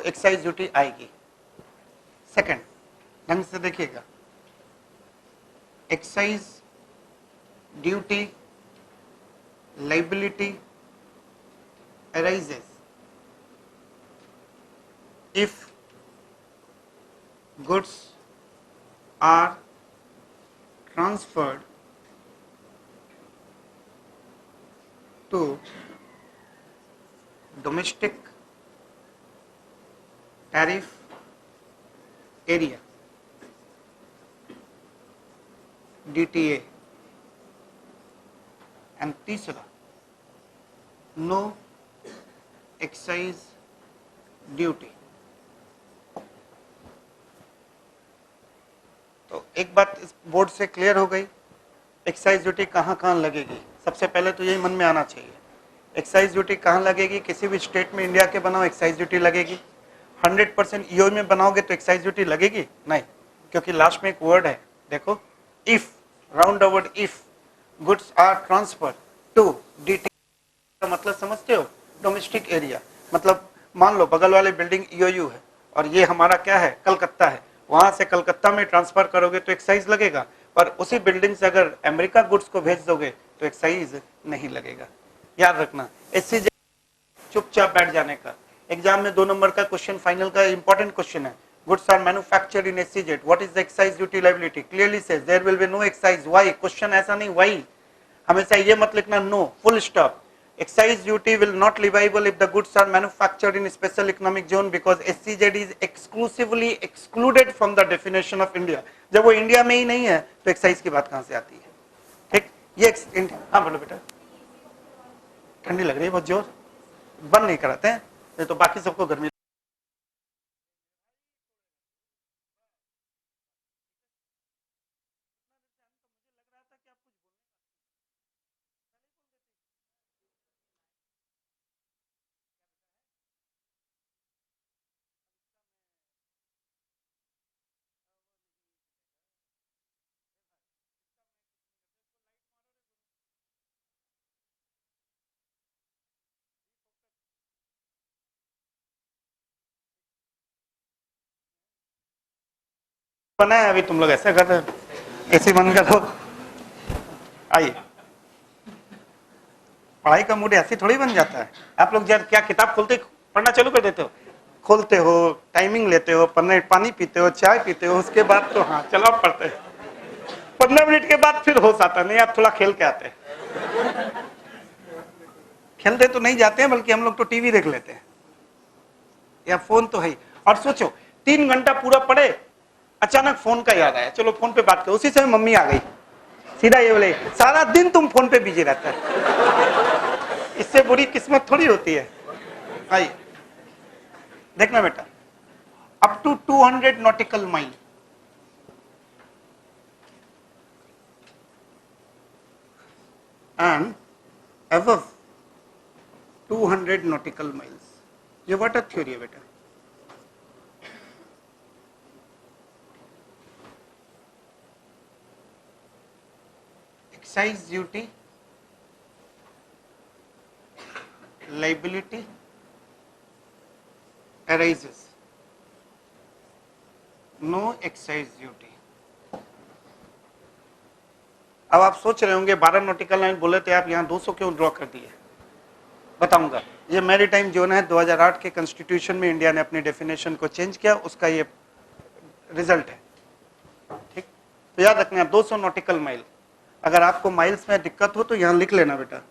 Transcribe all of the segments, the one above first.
Excise duty आएगी। Second, ढंग से देखिएगा, excise duty liability arises if goods are transferred to domestic tariff area DTA, and तीसरा no excise duty। तो एक बात इस बोर्ड से क्लियर हो गई, एक्साइज ड्यूटी कहाँ कहाँ लगेगी। सबसे पहले तो यही मन में आना चाहिए, एक्साइज ड्यूटी कहाँ लगेगी। किसी भी स्टेट में इंडिया के बनाओ एक्साइज ड्यूटी लगेगी। 100% ईओ में बनाओगे तो एक्साइज ड्यूटी लगेगी नहीं, क्योंकि लास्ट में एक वर्ड है, देखो, if, round about if goods are transfer to DT का मतलब समझते हो, डोमेस्टिक एरिया। मतलब मान लो बगल वाले बिल्डिंग ईओयू है और ये हमारा क्या है, कलकत्ता है, वहां से कलकत्ता में ट्रांसफर करोगे तो एक्साइज लगेगा, पर उसी बिल्डिंग से अगर अमेरिका गुड्स को भेज दोगे तो एक्साइज नहीं लगेगा। याद रखना, ऐसी चुपचाप बैठ जाने का। एग्जाम में 2 नंबर का क्वेश्चन फाइनल का इंपॉर्टेंट क्वेश्चन है, goods are manufactured in SCZ, what is the excise duty liability, clearly says there will be no excise. Why, question ऐसा नहीं, व्हाई हमेशा ये मत लिखना no, full stop. Excise duty will not leviable if the goods are manufactured in special economic zone because SEZ is exclusively excluded from the definition of India। जब वो India में ही नहीं है तो एक्साइज की बात कहां से आती है। ठीक, ये हाँ बोलो बेटा, ठंडी लग रही है बहुत जोर, बंद नहीं कराते हैं, नहीं तो बाकी सबको गर्मी। बना है अभी, तुम लोग ऐसा कर रहे हो, ऐसे मन करो। आइए, पढ़ाई का मूड ऐसे थोड़ी बन जाता है। आप लोग जब क्या किताब खोलते पढ़ना चालू कर देते हो, खोलते हो, टाइमिंग लेते हो, पानी पीते हो, चाय पीते हो, उसके बाद तो हाँ चलो आप पढ़ते हैं। 15 मिनट के बाद फिर होश आता नहीं, आप थोड़ा खेल के आते हैं। खेलते तो नहीं जाते हैं, बल्कि हम लोग तो टीवी देख लेते हैं या फोन तो है ही। और सोचो 3 घंटा पूरा पढ़े, अचानक फोन का याद आया, चलो फोन पे बात करो, उसी समय मम्मी आ गई, सीधा ये बोले सारा दिन तुम फोन पे बिजी रहता है। इससे बुरी किस्मत थोड़ी होती है। आइए देखना बेटा, up to 200 nautical mile and above 200 nautical miles, ये वाटर थ्योरी है बेटा। Excise duty liability arises, no excise duty. अब आप सोच रहे होंगे 12 नॉटिकल लाइन बोले थे आप, यहाँ 200 क्यों ड्रॉ कर दिए, बताऊंगा। ये मैरीटाइम जोन है, 2008 के कॉन्स्टिट्यूशन में इंडिया ने अपनी डेफिनेशन को चेंज किया, उसका ये रिजल्ट है। ठीक, तो याद रखना 200 नॉटिकल माइल। अगर आपको माइल्स में दिक्कत हो तो यहाँ लिख लेना बेटा,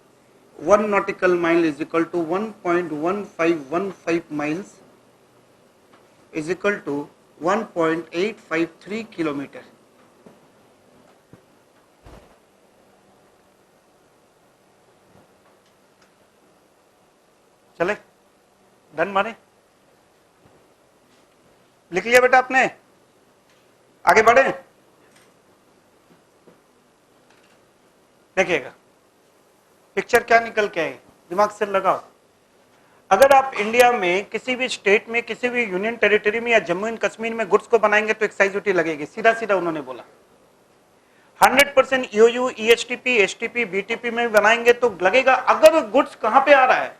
1 nautical mile is equal to 1.1515 miles is equal to 1.853 kilometre. चले डन माने, लिख लिया बेटा आपने, आगे बढ़े। देखिएगा पिक्चर क्या निकल के आए, दिमाग से लगाओ। अगर आप इंडिया में किसी भी स्टेट में, किसी भी यूनियन टेरिटरी में या जम्मू एंड कश्मीर में गुड्स को बनाएंगे तो एक्साइज ड्यूटी लगेगी, सीधा सीधा उन्होंने बोला। 100% ईओयू, ईएचटीपी, एसटीपी, बीटीपी में बनाएंगे तो लगेगा। अगर गुड्स कहां पे आ रहा है,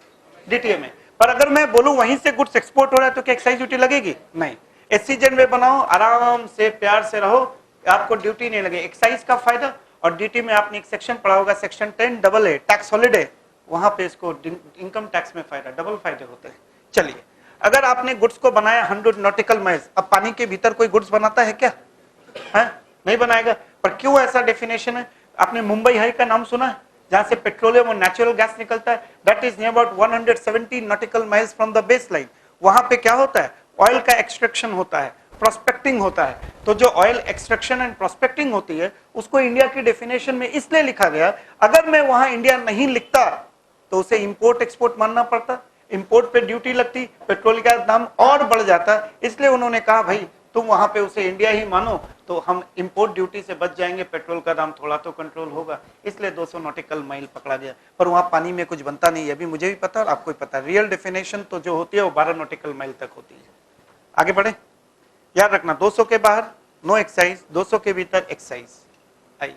डीटीए में, पर अगर मैं बोलूं वहीं से गुड्स एक्सपोर्ट हो रहा है तो क्या एक्साइज ड्यूटी लगेगी? नहीं। एससीजेड में बनाओ, आराम से प्यार से रहो, आपको ड्यूटी नहीं लगे। एक्साइज का फायदा, और ड्यूटी में आपने एक सेक्शन पढ़ा होगा, section 10 double A, tax holiday, वहां पे इसको इनकम टैक्स में फायदा, डबल फायदे होते हैं। चलिए, अगर आपने गुड्स को बनाया 100 नॉटिकल माइल्स, अब पानी के भीतर कोई गुड्स बनाता है क्या? है? नहीं बनाएगा। पर क्यों ऐसा डेफिनेशन है? आपने मुंबई हाई का नाम सुना है, जहां से पेट्रोलियम और नेचुरल गैस निकलता है? That is near about 170 nautical miles from the base line. वहां पे क्या होता है? ऑयल का एक्सट्रैक्शन होता है, प्रोस्पेक्टिंग होता है। तो जो ऑयल एक्सट्रैक्शन एंड प्रोस्पेक्टिंग होती है, उसको इंडिया की डेफिनेशन में इसलिए लिखा गया, अगर मैं वहां इंडिया नहीं लिखता तो उसे इंपोर्ट एक्सपोर्ट मानना पड़ता, इंपोर्ट पे ड्यूटी लगती, पेट्रोल का दाम और बढ़ जाता। इसलिए उन्होंने कहा भाई तुम वहां पे उसे इंडिया ही मानो, तो हम इंपोर्ट ड्यूटी से बच जाएंगे, पेट्रोल का दाम थोड़ा तो कंट्रोल होगा। इसलिए 200 नॉटिकल माइल पकड़ा गया। पर वहां पानी में कुछ बनता नहीं है, अभी मुझे भी पता और आपको भी पता। रियल डेफिनेशन तो जो होती है वो 12 नॉटिकल माइल तक होती है। आगे बढ़े, याद रखना 200 के बाहर नो एक्साइज, 200 के भीतर एक्साइज। आइए,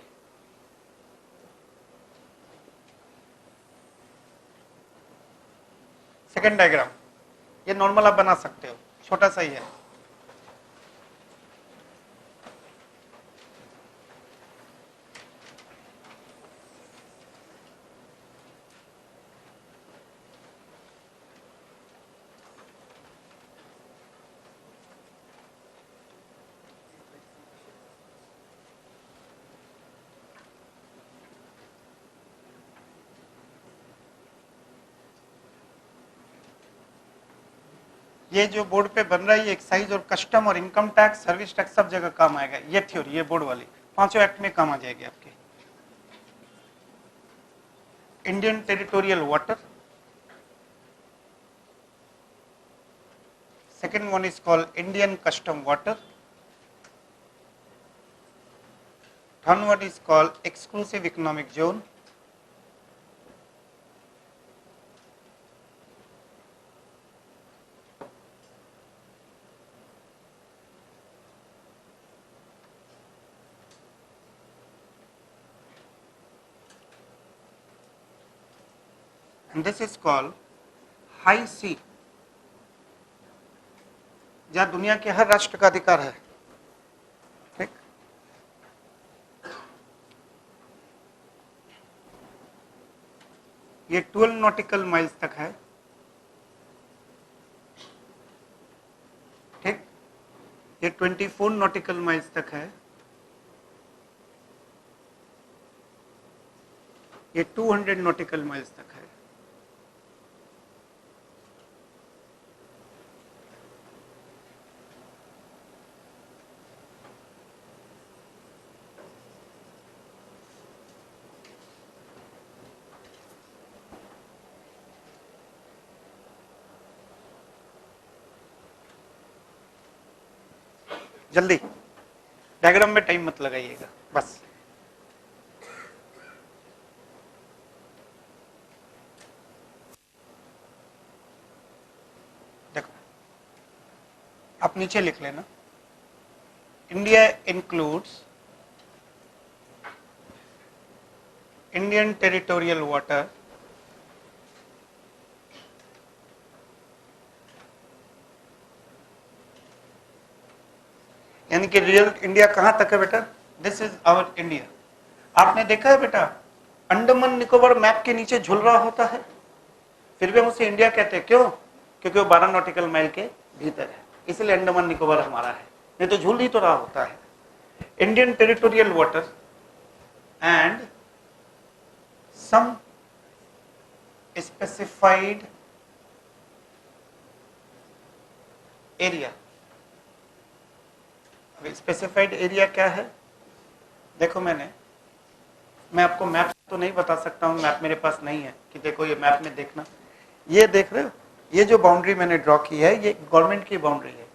सेकेंड डायग्राम, ये नॉर्मल आप बना सकते हो, छोटा सा ही है। ये जो बोर्ड पे बन रहा है, ये एक्साइज और कस्टम और इनकम टैक्स, सर्विस टैक्स सब जगह काम आएगा। ये थ्योरी, ये बोर्ड वाली पांचों एक्ट में काम आ जाएगी आपके। Indian territorial water, second one is called Indian custom water, third one is called exclusive economic zone, and this is called high sea, जहां दुनिया के हर राष्ट्र का अधिकार है। ठीक, ये 12 नॉटिकल माइल्स तक है। ठीक, ये 24 नॉटिकल माइल्स तक है। ये 200 नॉटिकल माइल्स तक है। जल्दी, डायग्राम में टाइम मत लगाइएगा, बस। देखो, आप नीचे लिख लेना, India includes Indian territorial water यानी कि रियल इंडिया कहां तक है बेटा? This is our India. आपने देखा है बेटा, अंडमान निकोबार मैप के नीचे झुल रहा होता है, फिर भी हम उसे इंडिया कहते हैं। क्यों? क्योंकि वो 12 नॉटिकल माइल के भीतर है, इसलिए अंडमान निकोबार हमारा है, नहीं तो झूल ही तो रहा होता है। Indian territorial water and some specified area. Specified area क्या है? देखो, मैं आपको मैप तो नहीं बता सकता हूँ, मैप मेरे पास नहीं है कि देखो ये मैप में देखना, ये देख रहे हो, ये जो बाउंड्री मैंने ड्रॉ की है ये गवर्नमेंट की बाउंड्री है।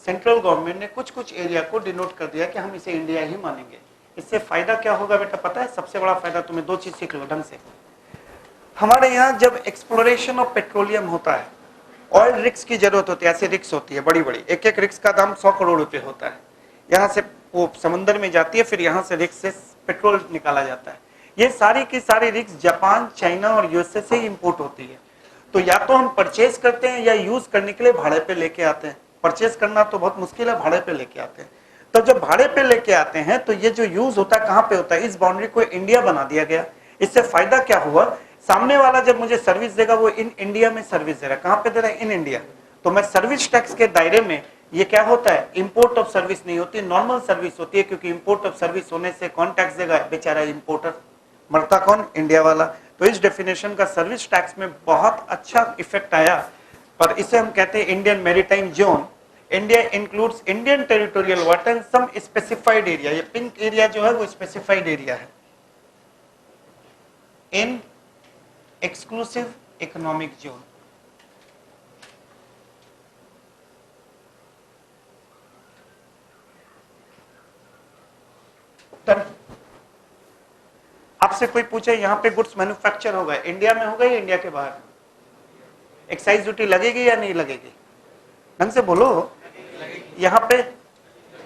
सेंट्रल गवर्नमेंट ने कुछ कुछ एरिया को डिनोट कर दिया कि हम इसे इंडिया ही मानेंगे। इससे फायदा क्या होगा बेटा पता है? सबसे बड़ा फायदा तुम्हें दो चीज सीख लो ढंग से। हमारे यहाँ जब एक्सप्लोरेशन ऑफ पेट्रोलियम होता है, ऑयल रिक्स की जरूरत होती है, ऐसे रिक्स होती है बड़ी बड़ी, एक एक रिक्स का दाम 100 करोड़ रुपए होता है। यहाँ से वो समंदर में जाती है, फिर यहाँ से रिक्स से पेट्रोल निकाला जाता है। ये सारी की सारी रिक्स जापान, चाइना और यूएसए से इंपोर्ट होती है। तो या तो हम परचेज करते हैं या यूज करने के लिए भाड़े पे लेके आते हैं। परचेज करना तो बहुत मुश्किल है, भाड़े पे लेके आते हैं। तो जब भाड़े पे लेके आते हैं तो ये जो यूज होता है कहाँ पे होता है, इस बाउंड्री को इंडिया बना दिया गया। इससे फायदा क्या हुआ, सामने वाला जब मुझे सर्विस देगा वो इन इंडिया में सर्विस दे रहा है। कहाँ पे दे रहा है, इन इंडिया। तो मैं सर्विस टैक्स के दायरे में, ये क्या होता है, इंपोर्ट ऑफ सर्विस नहीं होती, नॉर्मल सर्विस होती है। क्योंकि इंपोर्ट ऑफ सर्विस होने से कौन टैक्स देगा, बेचारा इंपोर्टर, मरता कौन, इंडिया वाला। तो इस डेफिनेशन का सर्विस टैक्स में बहुत अच्छा इफेक्ट आया। पर इसे हम कहते हैं Indian maritime zone. India includes Indian territorial water, some specified area. ये पिंक एरिया जो है वो स्पेसिफाइड एरिया है इन एक्सक्लूसिव इकोनॉमिक जोन। आपसे कोई पूछे यहाँ पे गुड्स मैन्युफैक्चर होगा, इंडिया में होगा या इंडिया के बाहर, एक्साइज ड्यूटी लगेगी या नहीं लगेगी, ढंग से बोलो। यहाँ पे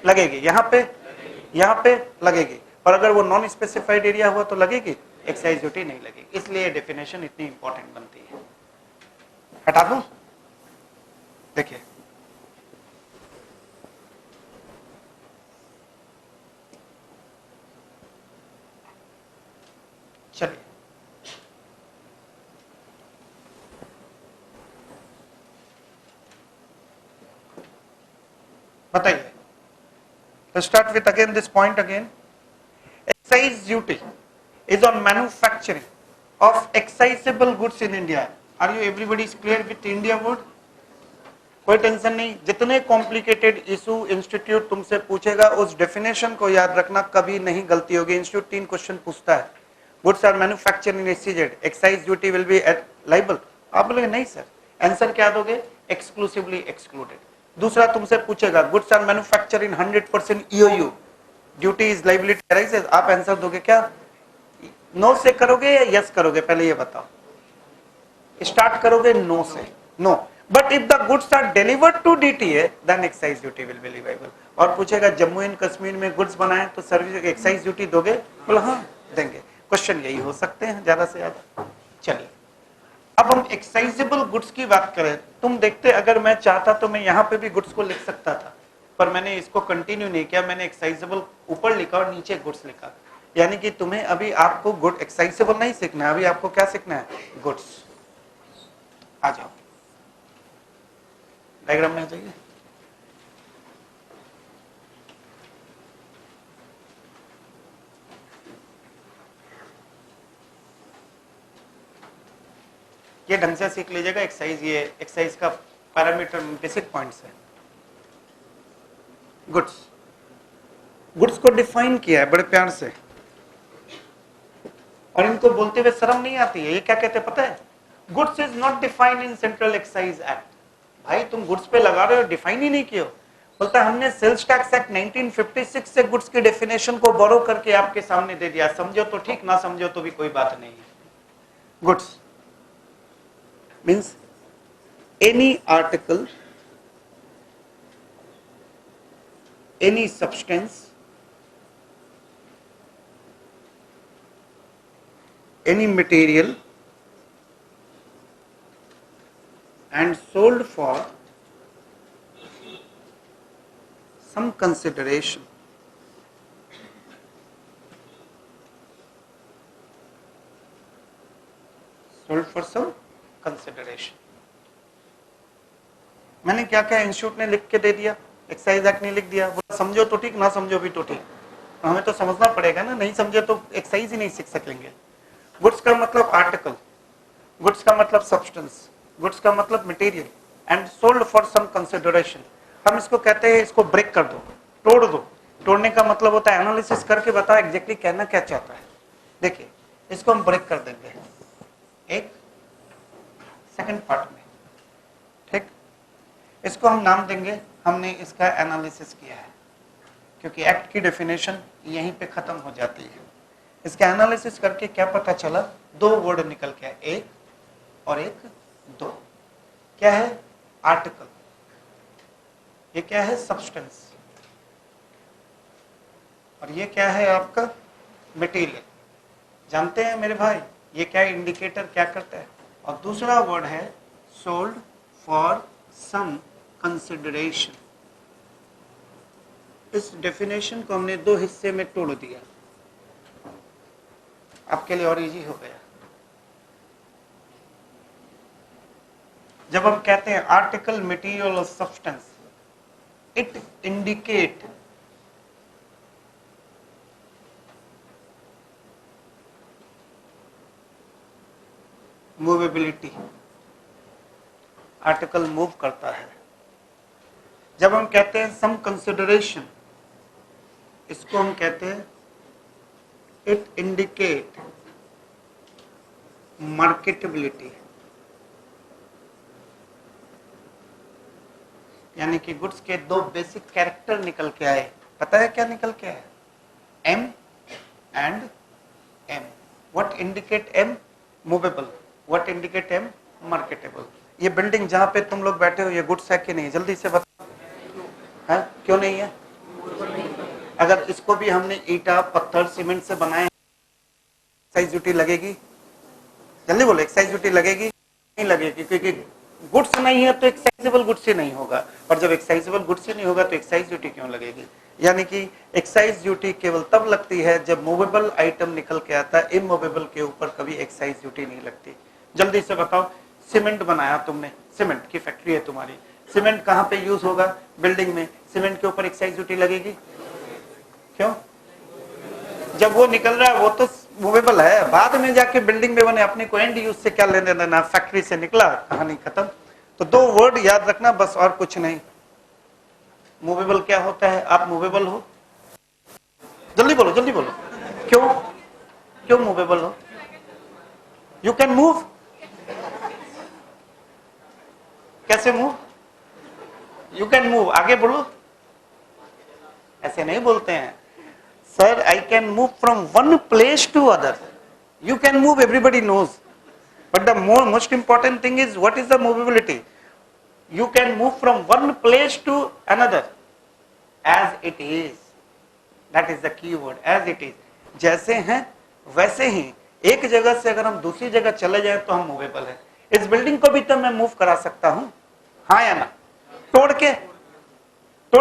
लगेगी, यहाँ पे लगेगी। और अगर वो नॉन स्पेसिफाइड एरिया हुआ तो लगेगी, एक्साइज ड्यूटी नहीं लगेगी। इसलिए डेफिनेशन इतनी इंपॉर्टेंट बनती है। हटा दूं, देखिए चलिए बताइए। तो start with again this point again. Excise duty is on manufacturing of excisable goods in India. Are you everybody is clear with India word? कोई टेंशन नहीं। जितने कॉम्प्लिकेटेड इशू इंस्टीट्यूट तुमसे पूछेगा उस डेफिनेशन को याद रखना, कभी नहीं गलती होगी। इंस्टीट्यूट 3 क्वेश्चन पूछता है, goods are manufactured in SEZ, excise duty will be at liable. आप बोलोगे नहीं सर, आंसर क्या दोगे, एक्सक्लूसिवली एक्सक्लूडेड। दूसरा तुमसे पूछेगा goods are manufactured in 100% EOU, duty is liability arises, आप आंसर दोगे क्या, नो से करोगे या यस करोगे, पहले ये बताओ। स्टार्ट करोगे नो से, no. But if the goods are delivered to DTA then excise duty will be leviable. और पूछेगा जम्मू एंड कश्मीर में गुड्स बनाए तो सर्विस एक्साइज ड्यूटी दोगे, बोला हाँ देंगे। क्वेश्चन यही हो सकते हैं ज्यादा से ज्यादा। चलिए अब हम एक्साइजेबल गुड्स की बात करें। तुम देखते अगर मैं चाहता तो मैं यहाँ पे भी गुड्स को लिख सकता था, पर मैंने इसको कंटिन्यू नहीं किया। मैंने एक्साइजेबल ऊपर लिखा और नीचे गुड्स लिखा। यानी कि तुम्हें अभी आपको गुड एक्साइजेबल नहीं सीखना है, अभी आपको क्या सीखना है, गुड्स। आ जाओ डायग्राम में आ जाइए। ये ढंग से सीख लीजिएगा एक्साइज, ये एक्साइज का पैरामीटर बेसिक पॉइंट्स है। गुड्स, गुड्स को डिफाइन किया है बड़े प्यार से, और इनको बोलते हुए शर्म नहीं आती है। ये क्या कहते हैं पता है, goods is not defined in central excise act. भाई तुम गुड्स पे लगा रहे हो, डिफाइन ही नहीं किया। बोलता है हमने सेल्स टैक्स एक्ट 1956 से गुड्स की डेफिनेशन को बोरो करके आपके सामने दे दिया। समझो तो ठीक, ना समझो तो भी कोई बात नहीं है। Goods means any article, any substance, any material and sold for some consideration. Sold for some consideration. मैंने क्या क्या इंस्टीट्यूट ने लिख के दे दिया, एक्साइज एक्ट ने लिख दिया। बोला समझो तो ठीक, ना समझो भी तो ठीक। हमें तो समझना पड़ेगा ना, नहीं समझे तो एक्साइज ही नहीं सीख सकेंगे। गुड्स का मतलब आर्टिकल, गुड्स का मतलब सब्सटेंस, गुड्स का मतलब material, and sold for some consideration. हम इसको कहते हैं, इसको ब्रेक कर दो, तोड़ दो। तोड़ने का मतलब होता है एनालिसिस करके बताओ एग्जैक्टली कहना क्या चाहता है। देखिए इसको हम ब्रेक कर देंगे एक सेकंड पार्ट में, ठीक। इसको हम नाम देंगे, हमने इसका एनालिसिस किया है, क्योंकि एक्ट की डेफिनेशन यहीं पे खत्म हो जाती है। इसका एनालिसिस करके क्या पता चला, दो वर्ड निकल के आए, एक और एक दो। क्या है, आर्टिकल, ये क्या है, सब्सटेंस, और ये क्या है आपका मटेरियल। जानते हैं मेरे भाई ये क्या इंडिकेटर क्या करता है, और दूसरा वर्ड है सोल्ड फॉर सम कंसिडरेशन। इस डेफिनेशन को हमने दो हिस्से में तोड़ दिया, आपके लिए और इजी हो गया। जब हम कहते हैं आर्टिकल, मटेरियल और substance, it indicate movability, article move करता है। जब हम कहते हैं सम कंसिडरेशन, इसको हम कहते हैं इट इंडिकेट मार्केटेबिलिटी, यानी कि गुड्स के दो बेसिक कैरेक्टर निकल के आए। पता है क्या निकल के आए? M and M. What indicate M? Movable. What indicate M? Marketable. ये बिल्डिंग जहां पे तुम लोग बैठे हो, ये गुड्स है कि नहीं? जल्दी से बताओ, है क्यों नहीं है? अगर इसको भी हमने ईटा, पत्थर, सीमेंट से बनाए, एक्साइज ड्यूटी लगेगी? जल्दी बोलो, एक्साइज ड्यूटी लगेगी? नहीं लगेगी, क्योंकि गुड्स नहीं है तो एक्साइजेबल गुड्स ही नहीं होगा, और जब एक्साइजेबल गुड्स ही नहीं होगा तो एक्साइज ड्यूटी क्यों लगेगी? यानी कि एक्साइज ड्यूटी केवल तब लगती है जब मूवेबल आइटम निकल के आता है, इमूवेबल के ऊपर कभी एक्साइज ड्यूटी नहीं लगती। जल्दी से बताओ, सीमेंट बनाया तुमने, सीमेंट की फैक्ट्री है तुम्हारी, सीमेंट कहाँ पे यूज होगा? बिल्डिंग में। सीमेंट के ऊपर एक्साइज ड्यूटी लगेगी? क्यों? जब वो निकल रहा है वो तो मूवेबल है, बाद में जाके बिल्डिंग में बने, अपने को एंड यूज से क्या लेने देना, फैक्ट्री से निकला, कहानी खत्म। तो दो वर्ड याद रखना बस, और कुछ नहीं। मूवेबल क्या होता है? आप मूवेबल हो? जल्दी बोलो, जल्दी बोलो, क्यों? क्यों मूवेबल हो? You can move. कैसे मूव? यू कैन मूव, आगे बोलो। ऐसे नहीं बोलते हैं sir, I can move from one place to other. You can move, everybody knows, but the most important thing is what is the movability. You can move from one place to another as it is, that is the key word, as it is. जैसे हैं वैसे ही, एक जगह से अगर हम दूसरी जगह चले जाएं तो हम मूवेबल हैं। इस बिल्डिंग को भी तो मैं मूव करा सकता हूं, हाँ या ना? तोड़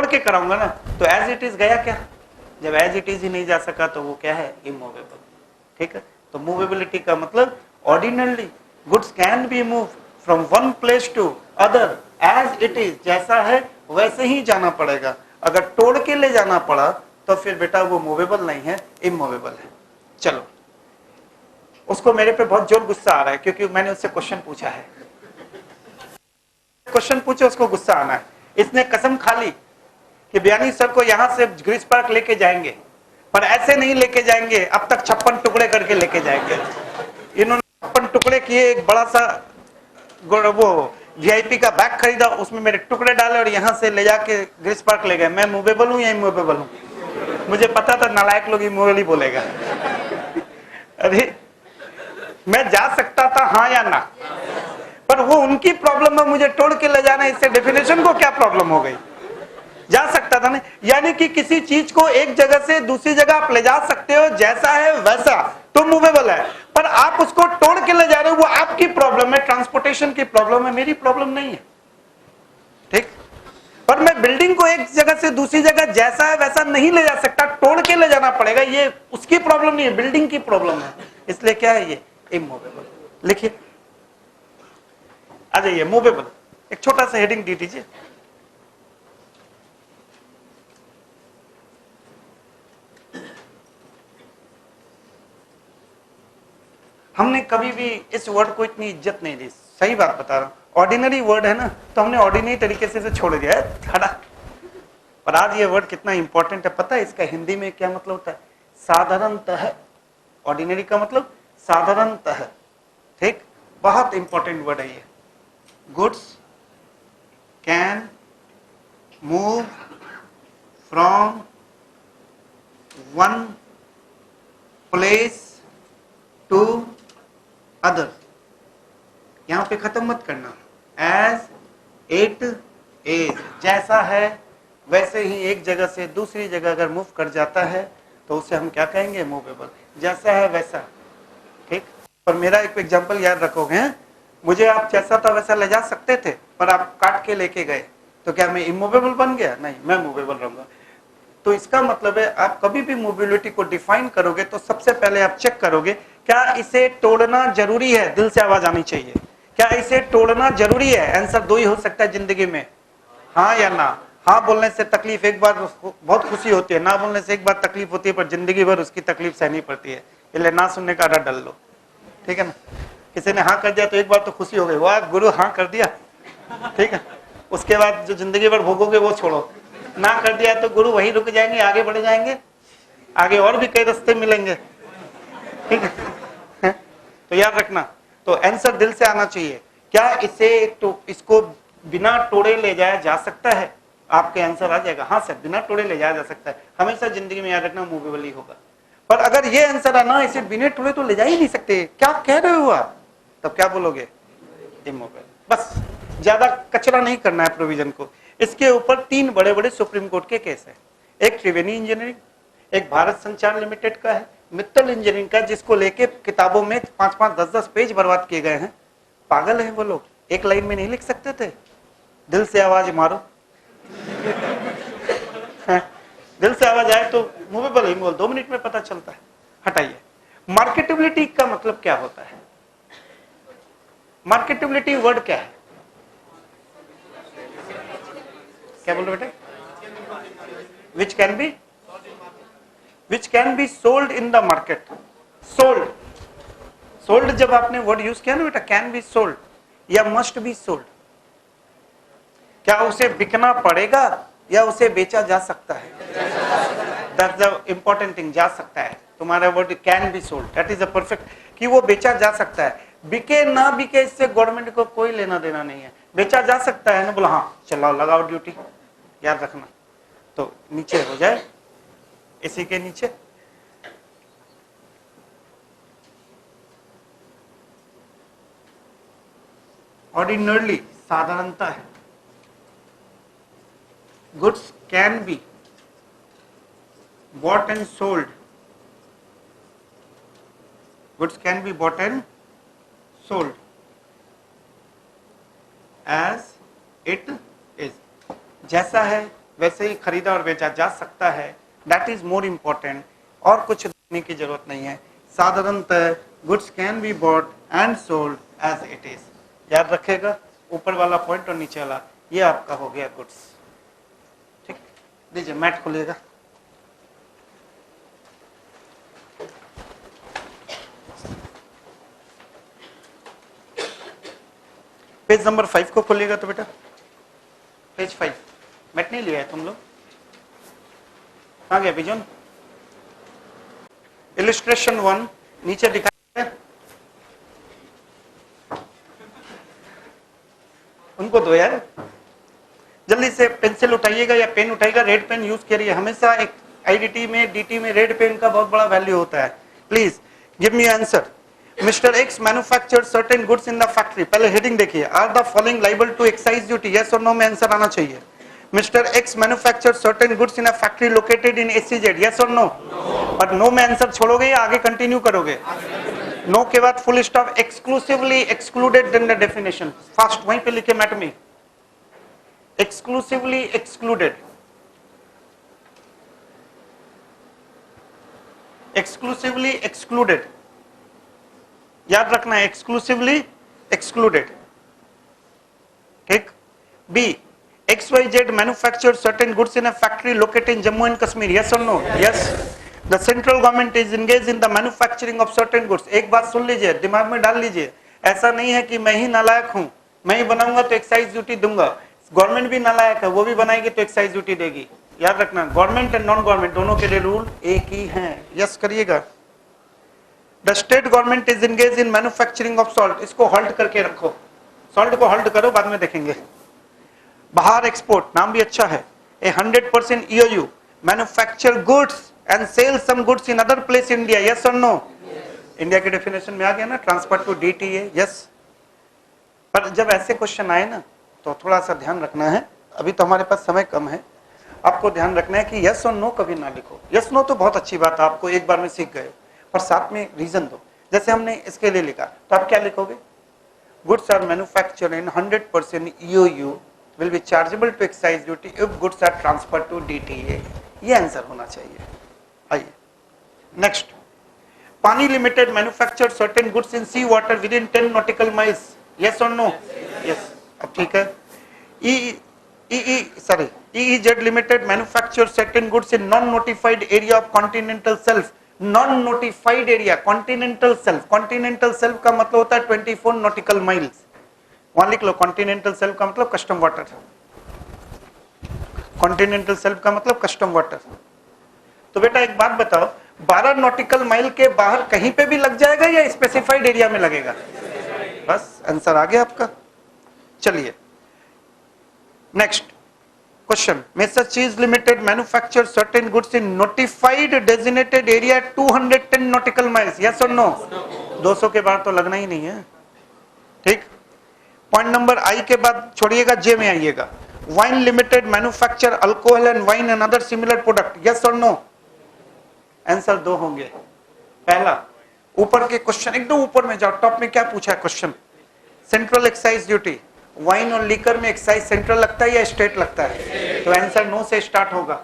के कराऊंगा ना, तो एज इट इज गया क्या? जब एज इट इज ही नहीं जा सका तो वो क्या है? इमूवेबल। ठीक है, तो मूवेबिलिटी का मतलब ordinarily goods can be move from one place to other as it is, जैसा है वैसे ही जाना पड़ेगा। अगर तोड़ के ले जाना पड़ा तो फिर बेटा वो मूवेबल नहीं है, इमूवेबल है। चलो, उसको मेरे पे बहुत जोर गुस्सा आ रहा है क्योंकि मैंने उससे क्वेश्चन पूछा है। क्वेश्चन पूछे, उसको गुस्सा आना है। इसने कसम खा ली कि बयानी सर को यहां से ग्रीस पार्क लेके जाएंगे, पर ऐसे नहीं लेके जाएंगे, अब तक 56 टुकड़े करके लेके जाएंगे। इन्होंने 56 टुकड़े किए, एक बड़ा सा वो वीआईपी का बैग खरीदा, उसमें मेरे टुकड़े डाले और यहां से ले जाके ग्रीस पार्क ले गए। मैं मूवेबल हूं या इमूवेबल हूं? मुझे पता था नालायक लोग इमूवेबल ही बोलेगा। अरे मैं जा सकता था, हाँ या ना? पर वो उनकी प्रॉब्लम है, मुझे तोड़ के ले जाना, इससे डेफिनेशन को क्या प्रॉब्लम हो गई? जा सकता था ना। यानी कि किसी चीज को एक जगह से दूसरी जगह आप ले जा सकते हो, जैसा है वैसा, तो मूवेबल है। पर आप उसको तोड़ के ले जा रहे हो, वो आपकी प्रॉब्लम है, ट्रांसपोर्टेशन की प्रॉब्लम है, मेरी प्रॉब्लम नहीं है। ठीक, पर मैं बिल्डिंग को एक जगह से दूसरी जगह जैसा है वैसा नहीं ले जा सकता, तोड़ के ले जाना पड़ेगा। ये उसकी प्रॉब्लम नहीं है, बिल्डिंग की प्रॉब्लम है। इसलिए क्या है? ये इमूवेबल। लिखिए, आ जाइए, मूवेबल। एक छोटा सा हेडिंग दे दीजिए। हमने कभी भी इस वर्ड को इतनी इज्जत नहीं दी, सही बात बता रहा हूं। ऑर्डिनरी वर्ड है ना, तो हमने ऑर्डिनरी तरीके से इसे छोड़ दिया है खड़ा। पर आज ये वर्ड कितना इंपॉर्टेंट है पता है? इसका हिंदी में क्या मतलब होता है? साधारणतः। ऑर्डिनरी का मतलब साधारणतः। ठीक, बहुत इंपॉर्टेंट वर्ड है ये। Goods can move from one place to other. यहां पे खत्म मत करना, एज इट इज, जैसा है वैसे ही एक जगह से दूसरी जगह अगर मूव कर जाता है तो उसे हम क्या कहेंगे? मूवेबल। जैसा है वैसा। ठीक, पर मेरा एक एग्जांपल याद रखोगे, मुझे आप जैसा था वैसा ले जा सकते थे, पर आप काट के लेके गए, तो क्या मैं इमूवेबल बन गया? नहीं, मैं मूवेबल रहूंगा। तो इसका मतलब है आप कभी भी मोबिलिटी को डिफाइन करोगे तो सबसे पहले आप चेक करोगे क्या इसे तोड़ना जरूरी है। दिल से आवाज आनी चाहिए, क्या इसे तोड़ना जरूरी है? आंसर दो ही हो सकता है जिंदगी में, हाँ या ना। हाँ बोलने से तकलीफ एक बार बहुत खुशी होती है, ना बोलने से एक बार तकलीफ होती है, पर जिंदगी भर उसकी तकलीफ सहनी पड़ती है। इसलिए ना सुनने का आदत डाल लो, ठीक है ना। किसी ने हाँ कर दिया तो एक बार तो खुशी हो गई, वाह गुरु हाँ कर दिया, ठीक है। उसके बाद जो जिंदगी भर भोगोगे वो छोड़ो। ना कर दिया तो गुरु वही रुक जाएंगे, आगे बढ़ जाएंगे, आगे और भी कई रास्ते मिलेंगे, ठीक है। तो याद रखना, तो आंसर दिल से आना चाहिए। क्या इसे तो इसको बिना तोड़े ले जाया जा सकता है? आपके आंसर आ जाएगा हाँ सर, बिना तोड़े ले जाया जा सकता है। हमेशा जिंदगी में याद रखना मूवेबल ही होगा। पर अगर ये आंसर आना इसे बिना तोड़े तो ले जा ही नहीं सकते, क्या कह रहे हो आप? तब क्या बोलोगे? इमोवेबल। बस ज्यादा कचरा नहीं करना है प्रोविजन को। इसके ऊपर 3 बड़े बड़े सुप्रीम कोर्ट के केस है। एक त्रिवेणी इंजीनियरिंग, एक भारत संचार लिमिटेड का है, मित्तल इंजीनियरिंग का, जिसको लेके किताबों में 5-5, 10-10 पेज बर्बाद किए गए हैं। पागल है वो लोग, एक लाइन में नहीं लिख सकते थे। दिल से आवाज मारो। दिल से आवाज आए तो मूवेबल ही बोल, 2 मिनट में पता चलता है। हटाइए। मार्केटेबिलिटी का मतलब क्या होता है? मार्केटेबिलिटी वर्ड क्या है? क्या बोल रहे बेटे? Which can be sold in the market. Sold जब आपने वर्ड यूज किया ना बेटा, कैन बी सोल्ड या मस्ट बी सोल्ड, क्या उसे बिकना पड़ेगा या उसे बेचा जा सकता है? दैट्स द इंपॉर्टेंट थिंग, जा सकता है। तुम्हारा word can be sold, that is a perfect, कि वो बेचा जा सकता है। बिके ना बिके इससे गवर्नमेंट को कोई लेना देना नहीं है, बेचा जा सकता है ना, बोला हाँ चलाओ लगाओ ड्यूटी। याद रखना। तो नीचे हो जाए, इसी के नीचे ऑर्डिनरली, साधारणता है, goods can B bought and sold, goods can be bought and sold as it is, जैसा है वैसे ही खरीदा और बेचा जा सकता है। दैट इज मोर इंपॉर्टेंट, और कुछ देखने की जरूरत नहीं है। साधारणतः goods can be bought and sold as it is. याद रखेगा, ऊपर वाला पॉइंट और नीचे वाला, ये आपका हो गया गुड्स। ठीक, लीजिए मैट खोलिएगा। पेज नंबर 5 को खोलिएगा तो बेटा, पेज 5। मैट नहीं लिया है तुम लोग? कहाँ गया बिजन? इलिस्ट्रेशन 1 नीचे दिखाया, उनको दो यार, जल्दी से पेंसिल उठाइएगा या पेन उठाइएगा। रेड पेन यूज करिए हमेशा। एक आईडीटी में, डीटी में रेड पेन का बहुत बड़ा वैल्यू होता है। Please give me answer. Mister X manufactured certain goods in the factory, पहले हेडिंग देखिए, are the following liable to excise duty, yes और नो में आंसर आना चाहिए। Mister X manufactured certain goods in a factory located in SCZ, yes और no? और no में answer छोड़ोगे या आगे कंटिन्यू करोगे? नो के बाद full stop, exclusively excluded in the definition, fast वहीं पे लिखे मैट में, एक्सक्लूसिवली एक्सक्लूडेड, एक्सक्लूसिवली एक्सक्लूडेड, याद रखना है, एक्सक्लूसिवली एक्सक्लूडेड। ठीक। B, XYZ manufactured certain goods in a factory located in Jammu and Kashmir, yes or no? Yes. The central government is engaged in the manufacturing of certain goods. एक बात सुन लीजिए, दिमाग में डाल लीजिए, ऐसा नहीं है कि मैं ही नालायक हूं, मैं ही बनाऊंगा तो एक्साइज ड्यूटी दूंगा। गवर्नमेंट भी नालायक है, वो भी बनाएगी तो एक्साइज ड्यूटी देगी। याद रखना, गवर्नमेंट एंड नॉन गवर्नमेंट दोनों के लिए रूल एक ही हैं। यस करिएगा। The state government is engage in manufacturing of salt, इसको होल्ड करके रखो, सॉल्ट को होल्ड करो, बाद में देखेंगे। बाहर एक्सपोर्ट, नाम भी अच्छा है। A 100% EOU manufacture goods and sale some goods in other place India, yes और नो? इंडिया के डेफिनेशन में आ गया ना, ट्रांसफर टू DTA, यस। पर जब ऐसे क्वेश्चन आए ना तो थोड़ा सा ध्यान रखना है, अभी तो हमारे पास समय कम है, आपको ध्यान रखना है कि यस और नो कभी ना लिखो। यस नो तो बहुत अच्छी बात है, आपको एक बार में सीख गए, पर साथ में रीजन दो। जैसे हमने इसके लिए लिखा तो आप क्या लिखोगे? goods are manufactured in 100% EOU will be chargeable to excise duty if goods are transferred to DTA. ये आंसर होना चाहिए. आइए नेक्स्ट. पानी limited manufacture certain goods in sea water within 10 nautical miles. Yes और no? Yes. अब ठीक है. EEZ limited manufacture certain goods in non notified area of continental shelf. Non notified area continental shelf. Continental shelf का मतलब होता है 24 nautical miles. वहां लिख लो कॉन्टिनेंटल शेल्फ का मतलब कस्टम वाटर. कॉन्टिनेंटल शेल्फ का मतलब कस्टम वाटर. तो बेटा एक बात बताओ, 12 नॉटिकल माइल के बाहर कहीं पे भी लग जाएगा या स्पेसिफाइड एरिया में लगेगा? बस आंसर आ गया आपका. चलिए नेक्स्ट क्वेश्चन. मेसर चीज limited manufacture certain goods in notified designated area 210 nautical miles. Yes और नो? 200 के बाहर तो लगना ही नहीं है. ठीक. पॉइंट नंबर आई के बाद छोड़िएगा, जे में आइएगा. Wine limited manufacture alcohol and wine and other similar product. Yes और नो? आंसर दो होंगे. पहला, ऊपर के क्वेश्चन एकदम ऊपर में जाओ, टॉप में क्या पूछा है question? Central excise duty. Wine और लीकर में एक्साइज सेंट्रल लगता है या स्टेट लगता है? तो आंसर नो से स्टार्ट होगा.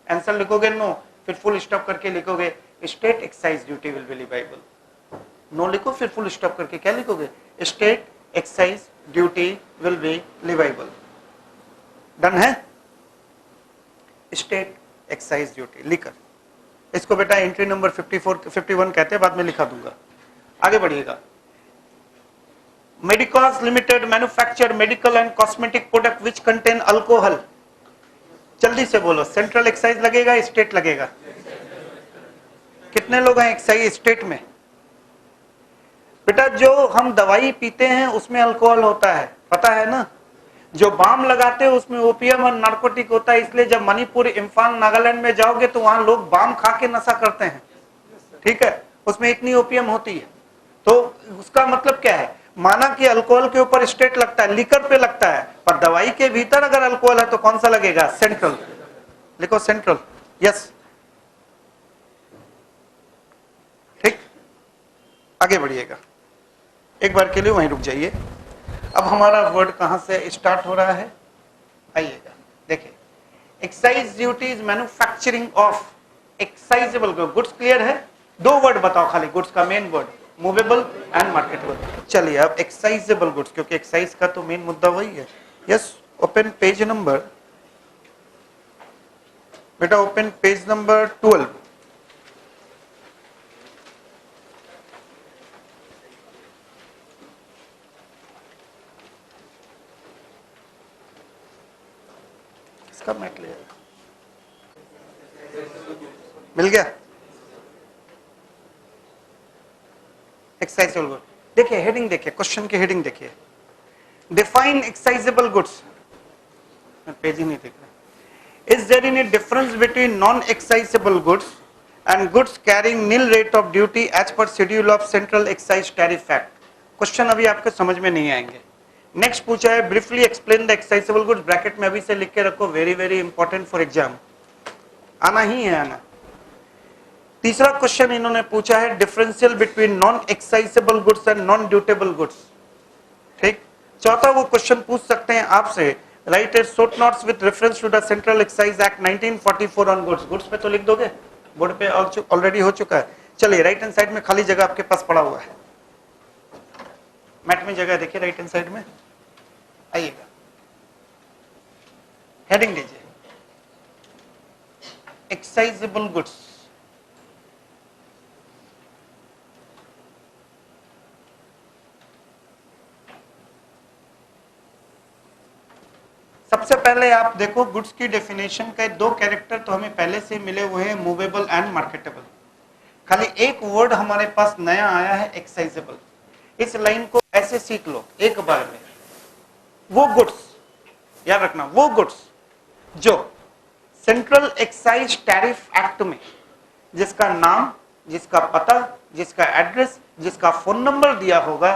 आंसर लिखोगे नो, फिर फुल स्टॉप करके लिखोगे state excise duty will be leviable. No लिखो फिर फुल स्टॉप करके क्या लिखोगे? State excise duty will be leviable. Done है? State excise duty liquor. इसको बेटा एंट्री नंबर 51 कहते हैं, बाद में लिखा दूंगा. आगे बढ़िएगा. Medicos Limited manufacture medical and cosmetic product which contain alcohol. जल्दी से बोलो, सेंट्रल एक्साइज लगेगा स्टेट लगेगा? कितने लोग हैं एक्साइज स्टेट में? बेटा जो हम दवाई पीते हैं उसमें अल्कोहल होता है, पता है ना? जो बाम लगाते हैं उसमें ओपियम और नार्कोटिक होता है. इसलिए जब मणिपुर, इम्फाल, नागालैंड में जाओगे तो वहां लोग बाम खा के नशा करते हैं. ठीक है, उसमें इतनी ओपियम होती है. तो उसका मतलब क्या है? माना कि अल्कोहल के ऊपर स्टेट लगता है, लिकर पे लगता है, पर दवाई के भीतर अगर अल्कोहल है तो कौन सा लगेगा? सेंट्रल. लिखो सेंट्रल. यस. ठीक. आगे बढ़िएगा. एक बार के लिए वहीं रुक जाइए. अब हमारा वर्ड कहां से स्टार्ट हो रहा है? आइएगा देखिए. Excise duty is manufacturing of excisable goods. Clear है? दो वर्ड बताओ खाली गुड्स का, main word movable and marketable. चलिए अब एक्साइजेबल गुड्स, क्योंकि एक्साइज का तो मेन मुद्दा वही है. यस. ओपन पेज नंबर, बेटा ओपन पेज नंबर 12. इसका मैट ले मिल गया. Excisable good. देखिए हेडिंग, देखिए क्वेश्चन की हेडिंग देखिए. Define excisable goods. मैं पेज ही नहीं देख रहा. Is there any difference between non excisable goods and goods carrying nil rate of duty as per schedule of central excise tariff act. Question अभी आपके समझ में नहीं आएंगे. नेक्स्ट पूछा है briefly explain the excisable goods. Bracket में अभी से लिख के रखो, very very important for exam. आना ही है आना. तीसरा क्वेश्चन इन्होंने पूछा है differential between non excisable goods and non dutiable goods. ठीक. चौथा वो क्वेश्चन पूछ सकते हैं आपसे, write at short notes with reference to the central excise act 1944 on goods. Goods पे तो लिख दोगे, बोर्ड पे ऑलरेडी हो चुका है. चलिए राइट हैंड साइड में खाली जगह आपके पास पड़ा हुआ है, मैट में जगह देखिए राइट हैंड साइड में. आइएगा, हेडिंग दीजिए एक्साइजेबल गुड्स. सबसे पहले आप देखो गुड्स की डेफिनेशन के दो कैरेक्टर तो हमें पहले से मिले हुए हैं, मूवेबल एंड मार्केटेबल. खाली एक वर्ड हमारे पास नया आया है एक्साइजेबल. इस लाइन को ऐसे सीख लो एक बार में. वो गुड्स, याद रखना, वो गुड्स जो सेंट्रल एक्साइज टैरिफ एक्ट में जिसका नाम, जिसका पता, जिसका एड्रेस, जिसका फोन नंबर दिया होगा,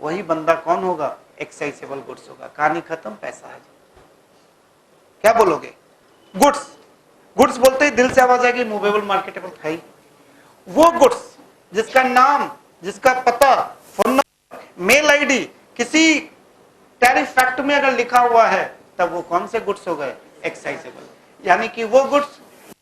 वही बंदा कौन होगा? एक्साइजेबल गुड्स होगा. कहानी खत्म, पैसा है. क्या बोलोगे? गुड्स. गुड्स बोलते ही दिल से आवाज आएगी मूवेबल मार्केटेबल था ही. वो गुड्स जिसका नाम, जिसका पता, फोन नंबर, मेल आईडी, किसी टैरिफ फैक्ट में अगर लिखा हुआ है तब वो कौन से गुड्स हो गए? एक्साइजेबल। यानी कि वो goods,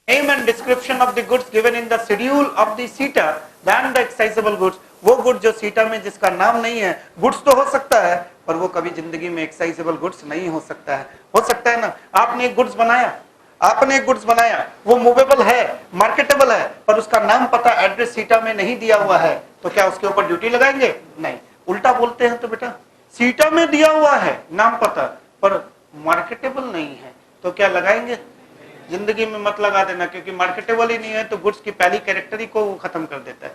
name and description of the goods given in the schedule of the सीटा देन द एक्साइजेबल गुड्स। वो गुड जो सीटा में जिसका नाम नहीं है, गुड्स तो हो सकता है पर वो कभी जिंदगी में एक्साइजेबल गुड्स नहीं हो सकता है। हो सकता है ना, आपने एक गुड्स बनाया, वो मूवेबल है, मार्केटेबल है, पर उसका नाम पता एड्रेस सीटा में नहीं दिया हुआ है, तो क्या उसके ऊपर ड्यूटी लगाएंगे? नहीं। उल्टा बोलते हैं तो बेटा सीटा में दिया हुआ है नाम पता पर मार्केटेबल नहीं है, तो क्या लगाएंगे? जिंदगी में मत लगा देना, क्योंकि मार्केटेबल ही नहीं है तो गुड्स की पहली कैरेक्टर ही को वो खत्म कर देता है।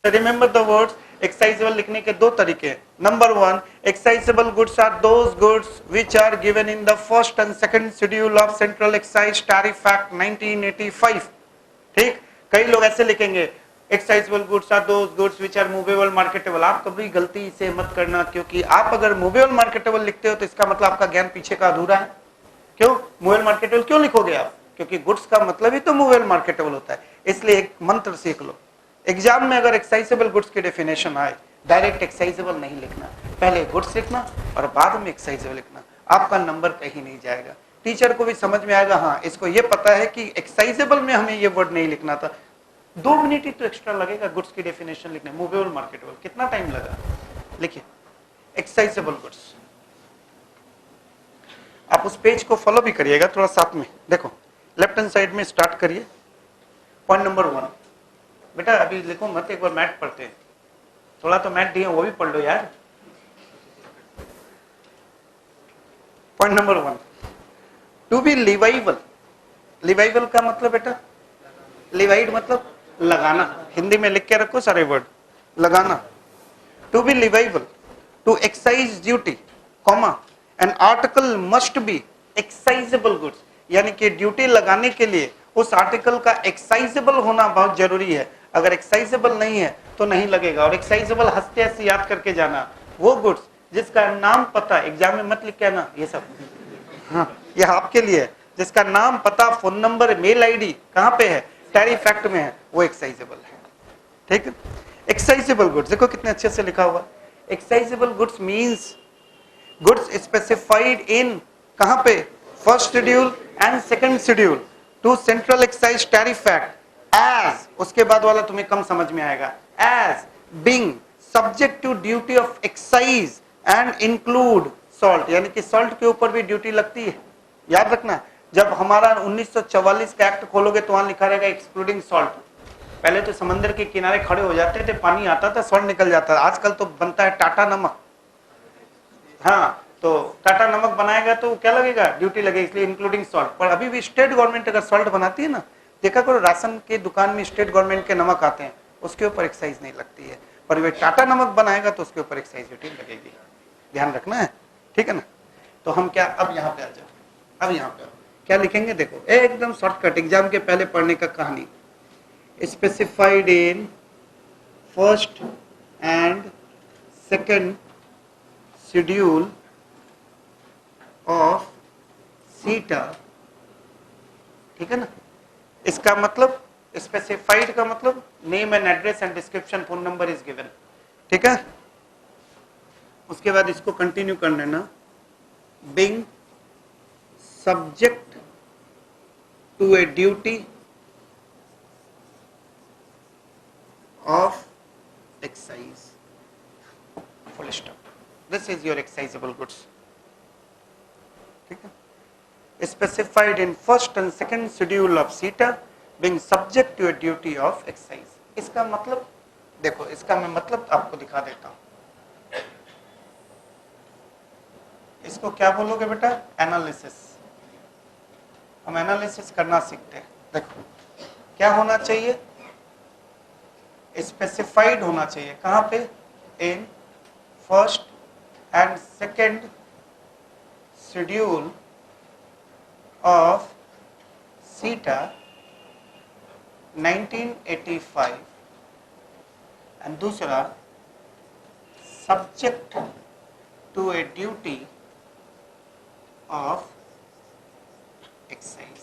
रिमेंबर द वर्ड्स, एक्साइजेबल लिखने के दो तरीके हैं। Number 1, excisable goods are those goods which are given in the first and second schedule of central excise tariff act 1985। ठीक, कई लोग ऐसे लिखेंगे excisable goods are those goods which are movable marketable. आप कभी गलती से मत करना, क्योंकि आप अगर मूवेबल मार्केटेबल लिखते हो तो इसका मतलब आपका ज्ञान पीछे का अधूरा है। क्यों मूवेबल मार्केटेबल क्यों लिखोगे आप? क्योंकि गुड्स का मतलब ही तो मूवेबल मार्केटेबल होता है। इसलिए एक मंत्र सीख लो, एग्जाम में अगर एक्साइजेबल गुड्स की डेफिनेशन आए, डायरेक्ट एक्साइजेबल नहीं लिखना, पहले गुड्स लिखना और बाद में एक्साइजेबल लिखना। आपका नंबर कहीं नहीं जाएगा, टीचर को भी समझ में आएगा, हाँ इसको ये पता है कि एक्साइजेबल में हमें ये वर्ड नहीं लिखना था। 2 मिनट ही तो एक्स्ट्रा लगेगा गुड्स की डेफिनेशन लिखने, मूवेबल मार्केटेबल कितना टाइम लगा? लिखिए एक्साइजेबल गुड्स। आप उस पेज को फॉलो भी करिएगा थोड़ा साथ में। देखो लेफ्ट हैंड साइड में स्टार्ट करिए, पॉइंट नंबर 1। बेटा अभी लिखो मत, एक बार मैथ पढ़ते हैं, थोड़ा तो मैथ दिए वो भी पढ़ लो यार। Point number 1, to be leviable. Leviable का मतलब बेटा, लिवाइड मतलब लगाना, हिंदी में लिख के रखो सारे वर्ड, लगाना। To be leviable, to excise duty, comma, an article must be excisable goods. यानी कि ड्यूटी लगाने के लिए उस आर्टिकल का एक्साइजेबल होना बहुत जरूरी है। अगर एक्साइजेबल नहीं है तो नहीं लगेगा। और एक्साइजेबल हंसते हंसते याद करके जाना, वो गुड्स जिसका नाम पता, एग्जाम में मत लिख के आना ये सब, हाँ ये आपके लिए है, जिसका नाम पता, फोन नंबर, मेल आईडी कहाँ पे है, टैरिफ एक्ट में है, वो एक्साइजेबल है। ठीक है, एक्साइजेबल गुड्स देखो कितने अच्छे से लिखा हुआ। Excisable goods means goods specified in, कहाँ पे, first schedule and second schedule to central excise tariff act as, उसके बाद वाला तुम्हें कम समझ में आएगा, as being subject to duty of excise and include salt. यानी कि सॉल्ट के ऊपर भी ड्यूटी लगती है, याद रखना। जब हमारा 1944 का एक्ट खोलोगे तो वहां लिखा रहेगा एक्सक्लूडिंग सॉल्ट। पहले तो समंदर के किनारे खड़े हो जाते थे, पानी आता था, सॉल्ट निकल जाता था। आजकल तो बनता है टाटा नमक, हाँ तो टाटा नमक बनाएगा तो क्या लगेगा, ड्यूटी लगेगी, इसलिए इंक्लूडिंग सॉल्ट। पर अभी भी स्टेट गवर्नमेंट अगर सॉल्ट बनाती है ना, देखा करो राशन के दुकान में स्टेट गवर्नमेंट के नमक आते हैं, उसके ऊपर एक्साइज नहीं लगती है। पर वे टाटा नमक बनाएगा तो उसके ऊपर एक्साइज ड्यूटी लगेगी, ध्यान रखना है, ठीक है ना। तो हम क्या, अब यहाँ पे आ जाओ, अब यहाँ पे क्या लिखेंगे, देखो एकदम शॉर्टकट, एग्जाम के पहले पढ़ने का कहानी। Specified in first and second schedule of CETA, ठीक है ना। इसका मतलब स्पेसिफाइड का मतलब name and address and description, phone number is given, ठीक है। उसके बाद इसको कंटिन्यू कर लेना, being subject to a duty of excise, full stop, this is your excisable goods, ठीक है। Specified in first and second schedule of CETA being subject to a duty of excise. इसका मतलब देखो, इसका मैं मतलब आपको दिखा देता हूं। इसको क्या बोलोगे बेटा, एनालिसिस। हम एनालिसिस करना सीखते हैं। देखो क्या होना चाहिए, स्पेसिफाइड होना चाहिए, कहां पे, in first and second schedule of CETA 1985, and दूसरा subject to a duty of excise.